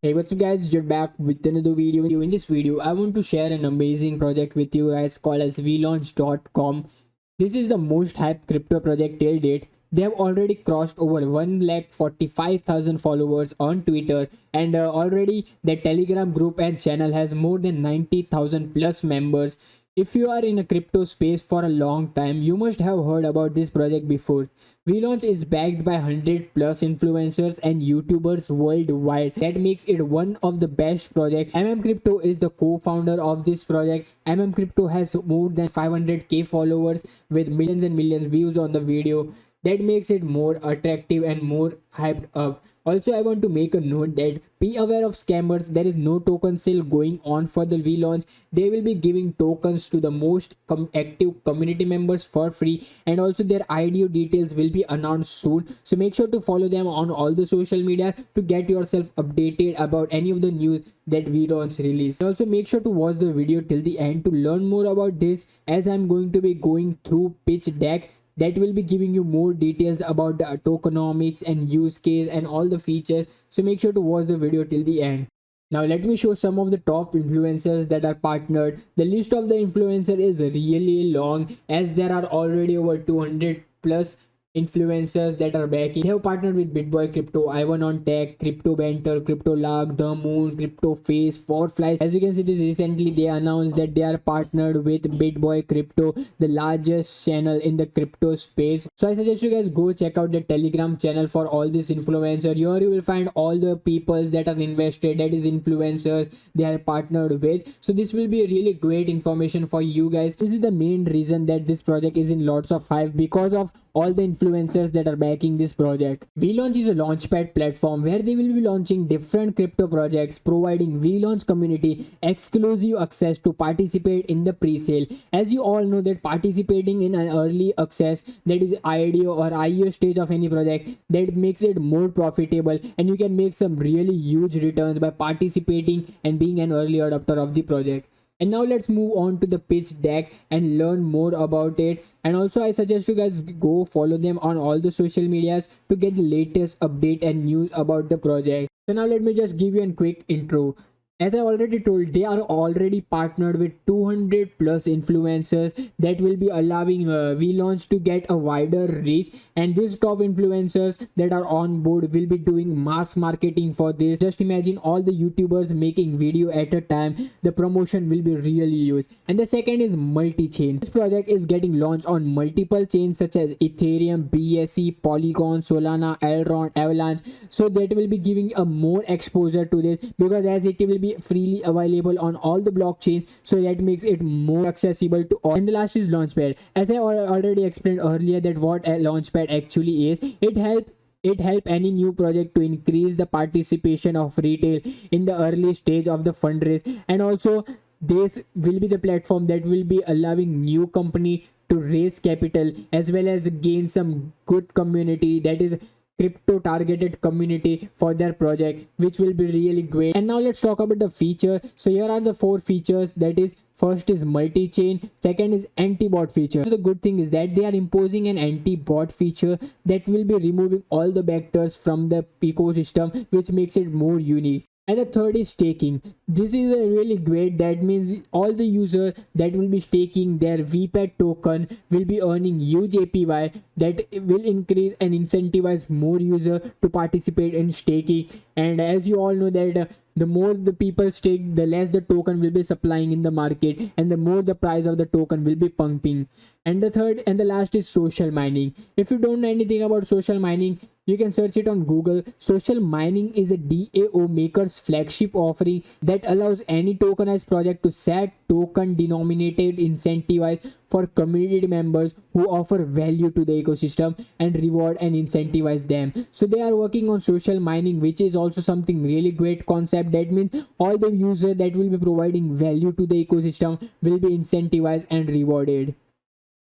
Hey, what's up guys, you're back with another video. In this video I want to share an amazing project with you guys called as vlaunch.com. This is the most hyped crypto project till date. They have already crossed over 1,45,000 followers on Twitter, and already their Telegram group and channel has more than 90,000 plus members. If you are in a crypto space for a long time, you must have heard about this project before. VLaunch is backed by 100 plus influencers and YouTubers worldwide. That makes it one of the best projects. Crypto is the co-founder of this project. Crypto has more than 500k followers with millions and millions views on the video. That makes it more attractive and more hyped up. Also, I want to make a note that be aware of scammers. There is no token sale going on for the V-launch. They will be giving tokens to the most active community members for free, and also their IDO details will be announced soon. So make sure to follow them on all the social media to get yourself updated about any of the news that V-launch release. And also make sure to watch the video till the end to learn more about this, as I'm going to be going through pitch deck that will be giving you more details about the tokenomics and use case and all the features. So make sure to watch the video till the end. Now let me show some of the top influencers that are partnered. The list of the influencer is really long, as there are already over 200 plus influencers that are backing. They have partnered with BitBoy Crypto, Ivan on Tech, Crypto Banter, Crypto Lag, The Moon, Crypto Face, Forflies. As you can see, this recently they announced that they are partnered with BitBoy Crypto, the largest channel in the crypto space. So I suggest you guys go check out the Telegram channel for all these influencers. Here you will find all the peoples that are invested, that is influencers they are partnered with. So this will be a really great information for you guys. This is the main reason that this project is in lots of hype, because of all the influencers that are backing this project. VLaunch is a launchpad platform where they will be launching different crypto projects, providing VLaunch community exclusive access to participate in the pre-sale. As you all know that participating in an early access, that is IDO or IO stage of any project, that makes it more profitable, and you can make some really huge returns by participating and being an early adopter of the project. And now let's move on to the pitch deck and learn more about it. And also I suggest you guys go follow them on all the social medias to get the latest update and news about the project. So now let me just give you a quick intro. As I already told, they are already partnered with 200 plus influencers that will be allowing VLaunch to get a wider reach, and these top influencers that are on board will be doing mass marketing for this. Just imagine all the YouTubers making video at a time. The promotion will be really huge. And the second is multi-chain. This project is getting launched on multiple chains such as Ethereum, BSC, Polygon, Solana, Elrond, Avalanche. So that will be giving a more exposure to this, because as it will be freely available on all the blockchains, so that makes it more accessible to all. And the last is Launchpad. As I already explained earlier that what a Launchpad actually is, it help any new project to increase the participation of retail in the early stage of the fundraise. And also this will be the platform that will be allowing new company to raise capital, as well as gain some good community, that is crypto targeted community for their project, which will be really great. And now let's talk about the feature. So here are the 4 features. That is, first is multi-chain, second is anti-bot feature. So the good thing is that they are imposing an anti-bot feature that will be removing all the vectors from the ecosystem, which makes it more unique. And the third is staking. This is a really great. That means all the users that will be staking their VPAT token will be earning huge APY that will increase and incentivize more users to participate in staking. And as you all know that the more the people stake, the less the token will be supplying in the market, and the more the price of the token will be pumping. And the third and the last is social mining. If you don't know anything about social mining, you can search it on Google. Social mining is a DAO maker's flagship offering that allows any tokenized project to set token denominated incentivize for community members who offer value to the ecosystem and reward and incentivize them. So they are working on social mining, which is also something really great concept. That means all the users that will be providing value to the ecosystem will be incentivized and rewarded.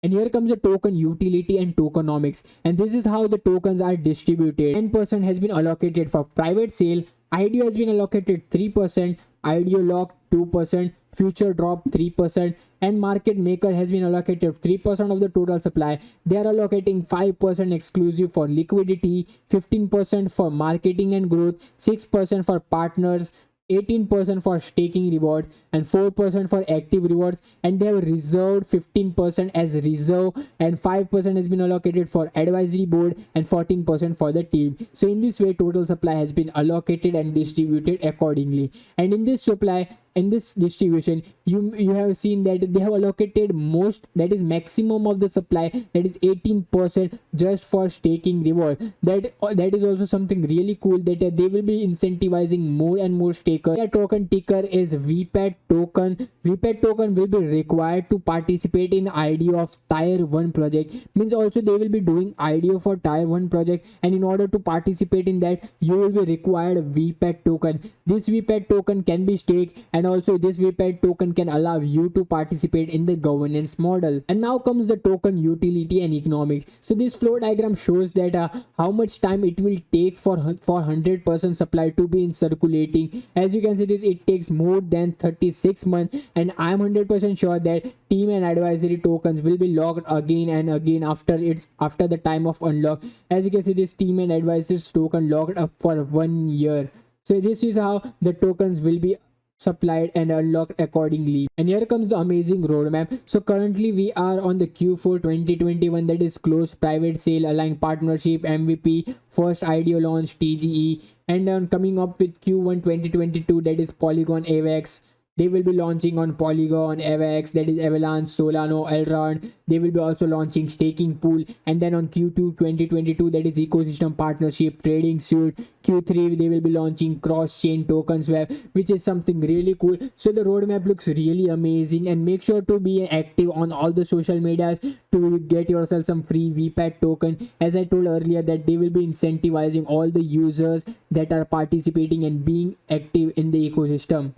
And here comes the token utility and tokenomics. And this is how the tokens are distributed. 10% has been allocated for private sale, IDO has been allocated 3%, IDO lock 2%, future drop 3%, and market maker has been allocated 3% of the total supply. They are allocating 5% exclusive for liquidity, 15% for marketing and growth, 6% for partners, 18% for staking rewards, and 4% for active rewards. And they have reserved 15% as reserve, and 5% has been allocated for advisory board, and 14% for the team. So in this way, total supply has been allocated and distributed accordingly. And in this supply, in this distribution, you have seen that they have allocated most, that is maximum of the supply, that is 18% just for staking reward. That is also something really cool, that they will be incentivizing more and more stakers. Their token ticker is VPAT token. VPAT token will be required to participate in IDO of tier 1 project. Means also they will be doing IDO for tier 1 project, and in order to participate in that, you will be required VPAT token. This VPAT token can be staked, and also this VPAT token can allow you to participate in the governance model. And now comes the token utility and economics. So this flow diagram shows that how much time it will take for 100% supply to be in circulating. As you can see, this it takes more than 36 months, and I am 100% sure that team and advisory tokens will be locked again and again after the time of unlock. As you can see, this team and advisors token locked up for 1 year. So this is how the tokens will be supplied and unlocked accordingly. And here comes the amazing roadmap. So currently we are on the Q4 2021, that is closed private sale, aligned partnership, MVP, first IDO launch, TGE, and coming up with Q1 2022, that is Polygon AVAX. They will be launching on Polygon, AVAX, that is Avalanche, Solana, Elrond. They will be also launching staking pool. And then on Q2 2022, that is ecosystem partnership, trading suite. Q3 they will be launching cross-chain tokens web, which is something really cool. So the roadmap looks really amazing, and make sure to be active on all the social medias to get yourself some free VPAT token. As I told earlier, that they will be incentivizing all the users that are participating and being active in the ecosystem.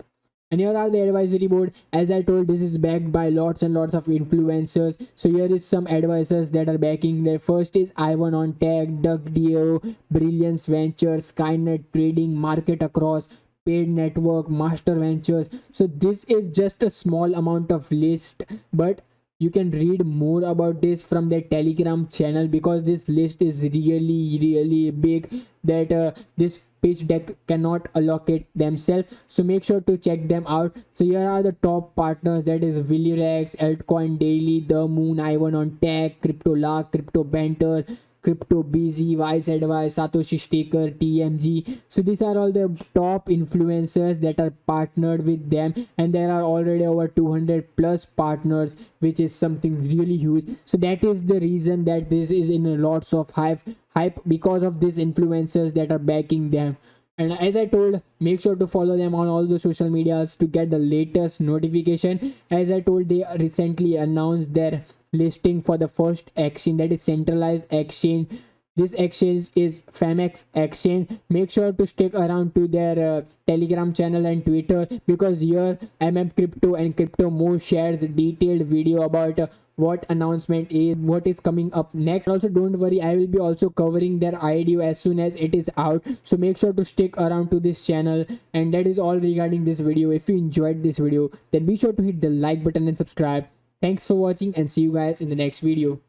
And here are the advisory board. As I told, this is backed by lots and lots of influencers. So here is some advisors that are backing. Their first is Ivan on Tech, DuckDAO, Brilliance Ventures, Skynet Trading, Market Across, Paid Network, Master Ventures. So this is just a small amount of list, but you can read more about this from their Telegram channel, because this list is really big, that this pitch deck cannot allocate themselves. So make sure to check them out. So here are the top partners, that is Willyrex, Altcoin Daily, The Moon, Ivan on Tech, CryptoLark, Crypto Banter, Crypto BZ, Vice Advice, Satoshi Staker, TMG. So these are all the top influencers that are partnered with them, and there are already over 200 plus partners, which is something really huge. So that is the reason that this is in lots of hype because of these influencers that are backing them. And as I told, make sure to follow them on all the social medias to get the latest notification. As I told, they recently announced their listing for the first exchange, that is centralized exchange. This exchange is Famex exchange. Make sure to stick around to their Telegram channel and Twitter, because here Crypto and CryptoMo shares detailed video about what announcement is, what is coming up next. Also don't worry, I will be also covering their IDO as soon as it is out. So make sure to stick around to this channel. And that is all regarding this video. If you enjoyed this video, then be sure to hit the like button and subscribe. Thanks for watching, and see you guys in the next video.